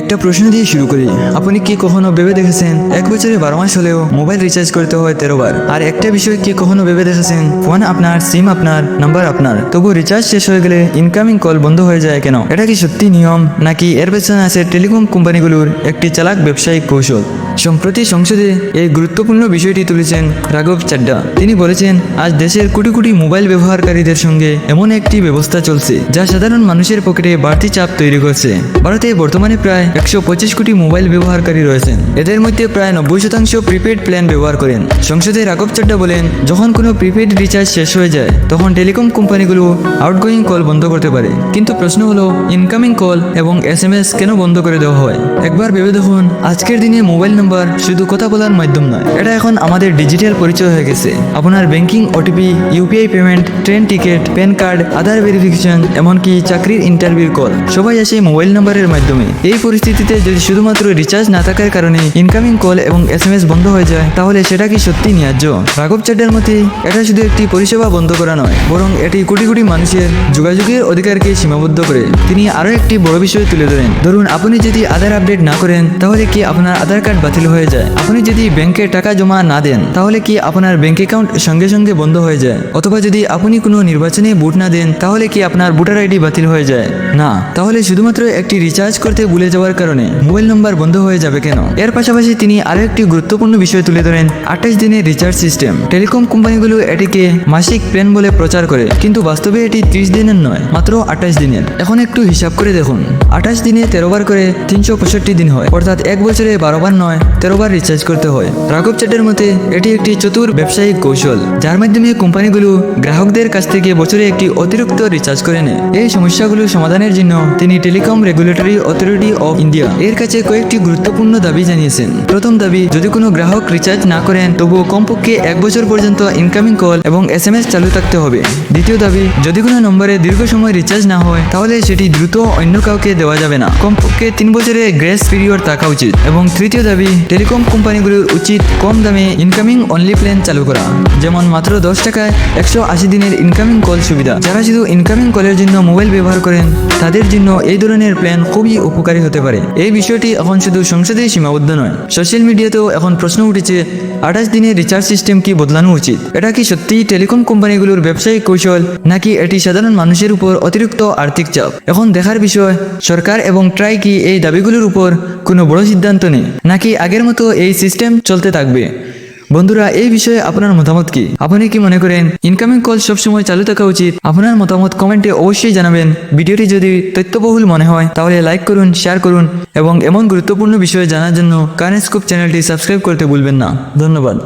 একটা প্রশ্ন দিয়ে শুরু করি। আপনি কি কখনো ভেবে দেখেছেন 1 বছরে 12 মাস হলেও মোবাইল রিচার্জ করতে হয় 13 বার? আর একটা বিষয় কি কখনো ভেবে দেখেছেন ফোন আপনার, সিম আপনার, নাম্বার আপনার, তবু রিচার্জ শেষ হয়ে গেলে ইনকামিং কল বন্ধ হয়ে যায় কেন? এটা কি সত্যি নিয়ম, নাকি এর পেছনে আছে টেলিকম কোম্পানিগুলোর একটি চালাক ব্যবসায়িক কৌশল? সম্প্রতি সংসদে এই গুরুত্বপূর্ণ বিষয়টি তুলেছেন রাঘব চাড্ডা। তিনি বলেছেন, আজ দেশের কোটি কোটি মোবাইল ব্যবহারকারীদের সঙ্গে এমন একটি ব্যবস্থা চলছে যা সাধারণ মানুষের পকেটে বাড়তি চাপ তৈরি করছে। ভারতে বর্তমানে প্রায় 125 কোটি মোবাইল ব্যবহারকারী রয়েছেন। এদের মধ্যে প্রায় 90% প্রিপেড প্ল্যান ব্যবহার করেন। সংসদে রাঘব চাড্ডা বলেন, যখন কোনো প্রিপেড রিচার্জ শেষ হয়ে যায় তখন টেলিকম কোম্পানিগুলো আউটগোয়িং কল বন্ধ করতে পারে, কিন্তু প্রশ্ন হলো ইনকামিং কল এবং SMS কেন বন্ধ করে দেওয়া হয়? একবার ভেবে দেখুন, আজকের দিনে মোবাইল নাম্বার শুধু কথা বলার মাধ্যম নয়, এটা এখন আমাদের ডিজিটাল পরিচয় হয়ে গেছে। আপনার banking, OTP, UPI payment, train ticket, PAN card, Aadhaar verification, এমনকি চাকরির ইন্টারভিউর কল সবাই আসে মোবাইল নাম্বারের মাধ্যমে। এই পরিস্থিতিতে যদি শুধুমাত্র রিচার্জ না থাকার কারণে ইনকামিং কল এবং SMS বন্ধ হয়ে যায়, তাহলে সেটা কি সত্যি ন্যায্য? রাঘব চাড্ডার মতে এটা শুধু একটি পরিষেবা বন্ধ করা নয়, বরং এটি কোটি কোটি মানুষের যোগাযোগের অধিকারকে সীমাবদ্ধ করে। তিনি আরও একটি বড় বিষয় তুলে ধরেন। ধরুন, আপনি যদি আধার আপডেট না করেন তাহলে কি আপনার আধার কার্ড বাতিল হয়ে যায়? আপনি যদি ব্যাংকে টাকা জমা না দেন তাহলে কি আপনার ব্যাংক অ্যাকাউন্ট সঙ্গে সঙ্গে বন্ধ হয়ে যায়? অথবা যদি আপনি কোনো নির্বাচনে ভোট না দেন তাহলে কি আপনার ভোটার ID বাতিল হয়ে যায়? না। তাহলে শুধুমাত্র একটি রিচার্জ করতে ভুলে যাওয়ার কারণে মোবাইল নাম্বার বন্ধ হয়ে যাবে কেন? এর পাশাপাশি তিনি আরও একটি গুরুত্বপূর্ণ বিষয় তুলে ধরেন, 28 দিনের রিচার্জ সিস্টেম। টেলিকম কোম্পানিগুলো এটিকে মাসিক প্ল্যান বলে প্রচার করে, কিন্তু বাস্তবে এটি 30 দিনের নয়, মাত্র 28 দিনের। এখন একটু হিসাব করে দেখুন, 28 দিনে 13 বার করে 365 দিন হয়, অর্থাৎ 1 বছরে 12 বার নয় 13 বার রিচার্জ করতে হয়। রাঘব চাড্ডার মতে এটি একটি চতুর ব্যবসায়িক কৌশল, যার মাধ্যমে কোম্পানিগুলো গ্রাহকদের কাছ থেকে বছরে একটি অতিরিক্ত রিচার্জ করে নেয়। এই সমস্যাগুলো সমাধানের জন্য তিনি telecom regulatory authority of India এর কাছে কয়েকটি গুরুত্বপূর্ণ দাবি জানিয়েছেন। প্রথম দাবি, যদি কোনো গ্রাহক রিচার্জ না করেন তবুও কমপক্ষে 1 বছর পর্যন্ত ইনকামিং কল এবং SMS চালু থাকতে হবে। দ্বিতীয় দাবি, যদি কোনো নম্বরে দীর্ঘ সময় রিচার্জ না হয় তাহলে সেটি দ্রুত অন্য কাউকে দেওয়া যাবে না, কমপক্ষে 3 বছরের গ্রেস পিরিয়ড থাকা উচিত। এবং তৃতীয় দাবি, টেলিকম কোম্পানিগুলোর উচিত কম দামে ইনকামিং অনলি প্ল্যান চালু করা, যেমন মাত্র 10 টাকায় 180 দিনের ইনকামিং কল সুবিধা। যারা শুধু ইনকামিং কলের জন্য মোবাইল ব্যবহার করেন তাদের জন্য এই ধরনের প্ল্যান খুবই উপকারী হতে পারে। এই বিষয়টি এখন শুধু সংসদেই সীমাবদ্ধ নয়, সোশ্যাল মিডিয়াতেও এখন প্রশ্ন উঠেছে, 28 দিনের রিচার্জ সিস্টেম কি বদলানো উচিত? এটা কি সত্যিই টেলিকম কোম্পানিগুলোর ব্যবসায়িক কৌশল, নাকি এটি সাধারণ মানুষের উপর অতিরিক্ত আর্থিক চাপ? এখন দেখার বিষয়, সরকার এবং ট্রাই কি এই দাবিগুলোর উপর কোনো বড় সিদ্ধান্ত নেয়, নাকি আগের মতো এই সিস্টেম চলতে থাকবে? বন্ধুরা, এই বিষয়ে আপনার মতামত কি? আপনি কি মনে করেন ইনকামিং কল সবসময় চালু থাকা উচিত? আপনার মতামত কমেন্টে অবশ্যই জানাবেন। ভিডিওটি যদি তথ্যবহুল মনে হয় তাহলে লাইক করুন, শেয়ার করুন এবং এমন গুরুত্বপূর্ণ বিষয় জানার জন্য কারেন্ট স্কুপ চ্যানেলটি সাবস্ক্রাইব করতে ভুলবেন না। ধন্যবাদ।